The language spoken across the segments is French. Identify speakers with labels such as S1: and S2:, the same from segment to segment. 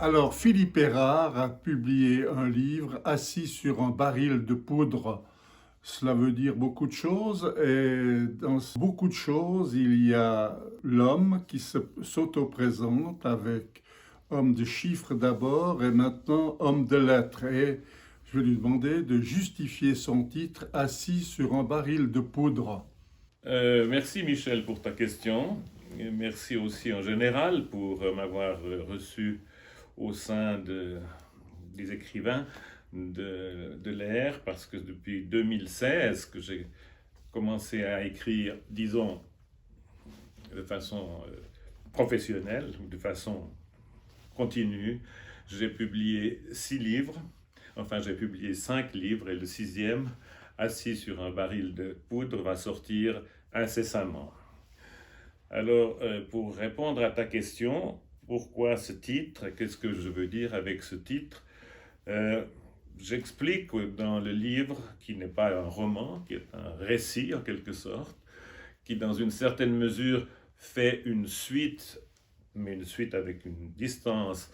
S1: Alors, Philippe Érard a publié un livre assis sur un baril de poudre. Cela veut dire beaucoup de choses et dans beaucoup de choses, il y a l'homme qui s'auto-présente avec homme de chiffres d'abord et maintenant homme de lettres. Et je vais lui demander de justifier son titre assis sur un baril de poudre.
S2: Merci Michel pour ta question. Et merci aussi en général pour m'avoir reçu au sein des écrivains de l'ère, parce que depuis 2016 que j'ai commencé à écrire, disons, de façon professionnelle, de façon continue. J'ai publié 6 livres, enfin j'ai publié 5 livres et le sixième, assis sur un baril de poudre, va sortir incessamment. Alors, pour répondre à ta question, pourquoi ce titre? Qu'est-ce que je veux dire avec ce titre? Euh, J'explique dans le livre, qui n'est pas un roman, qui est un récit en quelque sorte, qui dans une certaine mesure fait une suite, mais une suite avec une distance,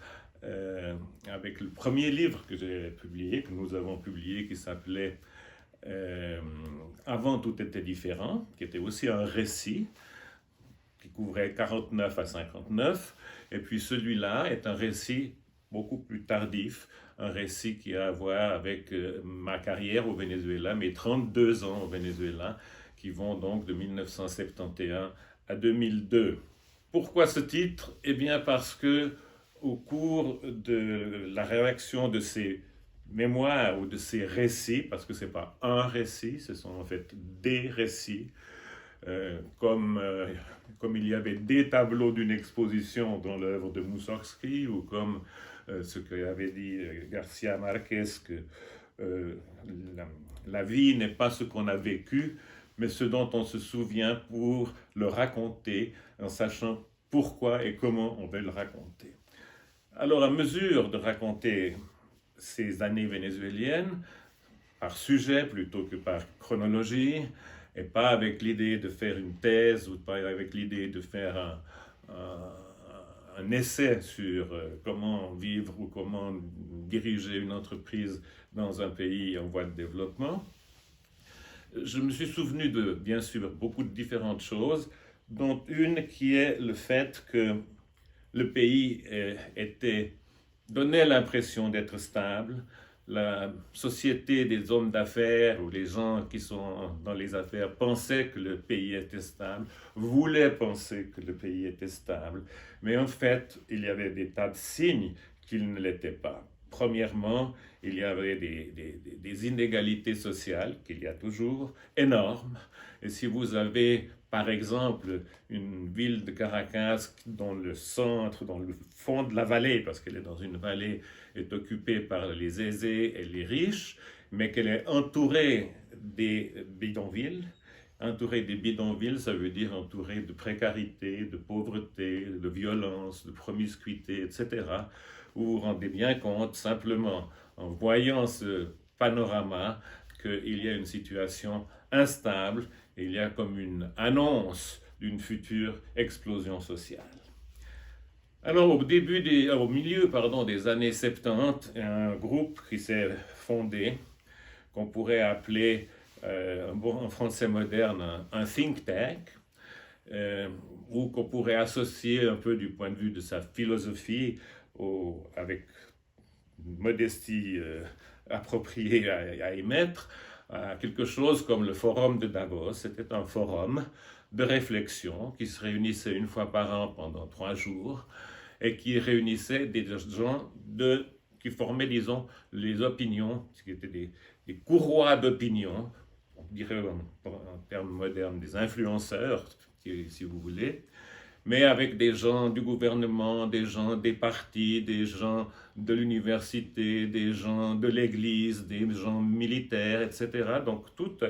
S2: avec le premier livre que j'ai publié, que nous avons publié, qui s'appelait Avant tout était différent, qui était aussi un récit, qui couvrait 49 à 59, et puis celui-là est un récit beaucoup plus tardif, un récit qui a à voir avec ma carrière au Venezuela, mes 32 ans au Venezuela, qui vont donc de 1971 à 2002. Pourquoi ce titre? Eh bien parce que au cours de la rédaction de ces mémoires ou de ces récits, parce que ce n'est pas un récit, ce sont en fait des récits, comme il y avait des tableaux d'une exposition dans l'œuvre de Mussorgsky, ou comme ce qu'avait dit Garcia Marquez, que euh, la, la vie n'est pas ce qu'on a vécu, mais ce dont on se souvient pour le raconter, en sachant pourquoi et comment on veut le raconter. Alors, à mesure de raconter ces années vénézuéliennes, par sujet plutôt que par chronologie, et pas avec l'idée de faire une thèse ou pas avec l'idée de faire un essai sur comment vivre ou comment diriger une entreprise dans un pays en voie de développement. Je me suis souvenu de, bien sûr, beaucoup de différentes choses, dont une qui est le fait que le pays donnait l'impression d'être stable. La société des hommes d'affaires ou les gens qui sont dans les affaires pensaient que le pays était stable, voulaient penser que le pays était stable, mais en fait, il y avait des tas de signes qu'il ne l'était pas. Premièrement, il y avait des inégalités sociales, qu'il y a toujours, énormes. Et si vous avez, par exemple, une ville de Caracas dans le centre, dans le fond de la vallée, parce qu'elle est dans une vallée, est occupée par les aisés et les riches, mais qu'elle est entourée des bidonvilles. Entourée des bidonvilles, ça veut dire entourée de précarité, de pauvreté, de violence, de promiscuité, etc. Vous vous rendez bien compte, simplement en voyant ce panorama, qu'il y a une situation instable, et il y a comme une annonce d'une future explosion sociale. Alors au milieu des années 70, il y a un groupe qui s'est fondé, qu'on pourrait appeler en français moderne un think tank, ou qu'on pourrait associer un peu du point de vue de sa philosophie avec une modestie appropriée à émettre, à quelque chose comme le forum de Davos. C'était un forum de réflexion qui se réunissait une fois par an pendant 3 jours et qui réunissait des gens qui formaient, disons, les opinions, qui étaient des courroies d'opinion, on dirait en termes modernes des influenceurs, si vous voulez, mais avec des gens du gouvernement, des gens des partis, des gens de l'université, des gens de l'église, des gens militaires, etc. Donc toute,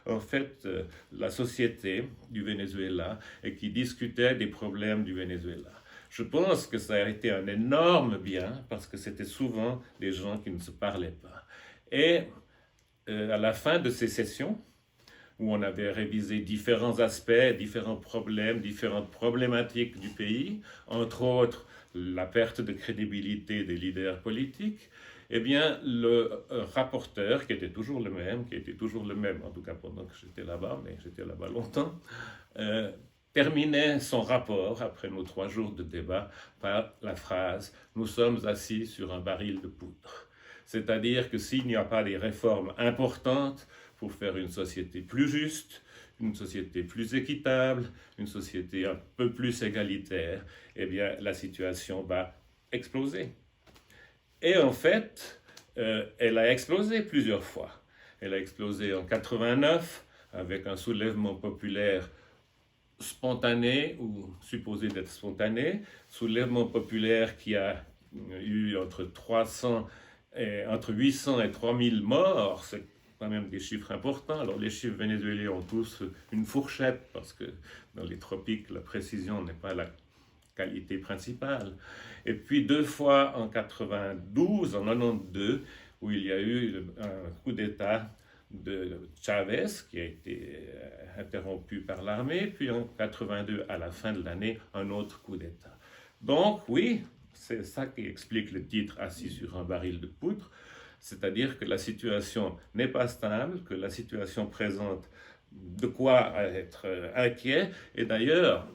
S2: en fait, la société du Venezuela, et qui discutait des problèmes du Venezuela. Je pense que ça a été un énorme bien, parce que c'était souvent des gens qui ne se parlaient pas. Et à la fin de ces sessions, où on avait révisé différents aspects, différents problèmes, différentes problématiques du pays, entre autres la perte de crédibilité des leaders politiques. Eh bien, le rapporteur, qui était toujours le même, en tout cas pendant que j'étais là-bas, mais j'étais là-bas longtemps, terminait son rapport, après nos 3 jours de débat, par la phrase « Nous sommes assis sur un baril de poudre ». C'est-à-dire que s'il n'y a pas des réformes importantes pour faire une société plus juste, une société plus équitable, une société un peu plus égalitaire, eh bien, la situation va exploser. Et en fait, elle a explosé plusieurs fois. Elle a explosé en 89 avec un soulèvement populaire spontané ou supposé d'être spontané, soulèvement populaire qui a eu entre 800 et 3000 morts, c'est quand même des chiffres importants. Alors les chiffres vénézuéliens ont tous une fourchette parce que dans les tropiques, la précision n'est pas la qualité principale. Et puis 2 fois en 92, en 92, où il y a eu un coup d'État de Chavez qui a été interrompu par l'armée, puis en 82, à la fin de l'année, un autre coup d'État. Donc oui, c'est ça qui explique le titre « Assis sur un baril de poudre », c'est-à-dire que la situation n'est pas stable, que la situation présente de quoi être inquiet. Et d'ailleurs,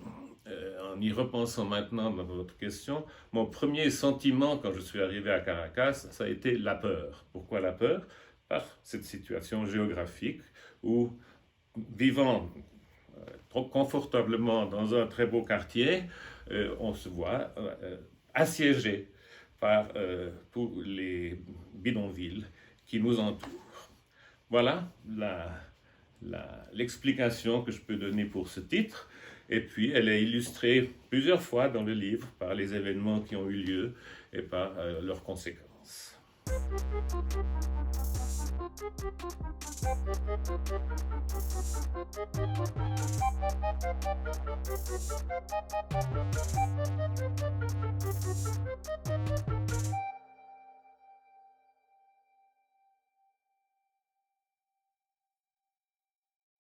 S2: en y repensant maintenant dans votre question, mon premier sentiment quand je suis arrivé à Caracas, ça a été la peur. Pourquoi la peur? Par cette situation géographique où, vivant trop confortablement dans un très beau quartier, on se voit assiégé par tous les bidonvilles qui nous entourent. Voilà l'explication que je peux donner pour ce titre. Et puis, elle est illustrée plusieurs fois dans le livre par les événements qui ont eu lieu et par leurs conséquences.